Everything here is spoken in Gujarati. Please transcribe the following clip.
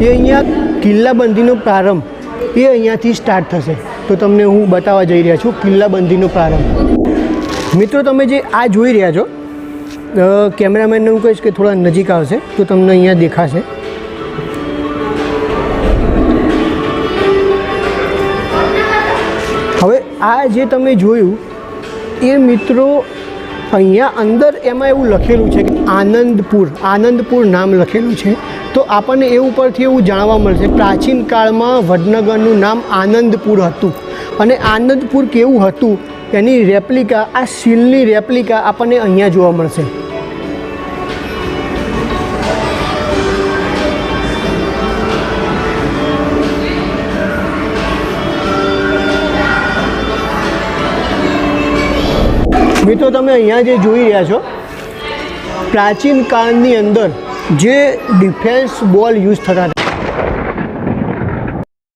એ અહીંયા કિલ્લાબંધીનો પ્રારંભ એ અહીંયાથી સ્ટાર્ટ થશે. તો તમને હું બતાવવા જઈ રહ્યા છું કિલ્લાબંધીનો પ્રારંભ. મિત્રો તમે જે આ જોઈ રહ્યા છો, કેમેરામેનને હું કહીશ કે થોડા નજીક આવશે તો તમને અહીંયા દેખાશે. હવે આ જે તમે જોયું એ મિત્રો અહીંયા અંદર એમાં એવું લખેલું છે કે આનંદપુર નામ લખેલું છે. તો આપણને એ ઉપરથી એવું જાણવા મળશે પ્રાચીન કાળમાં વડનગરનું નામ આનંદપુર હતું અને આનંદપુર કેવું હતું એની રેપ્લિકા, આ શિલની રેપ્લિકા આપણને અહીંયા જોવા મળશે. મિત્રો તમે અહીંયા જે જોઈ રહ્યા છો, પ્રાચીન કાળની અંદર જે ડિફેન્સ બોલ યુઝ થતા હતા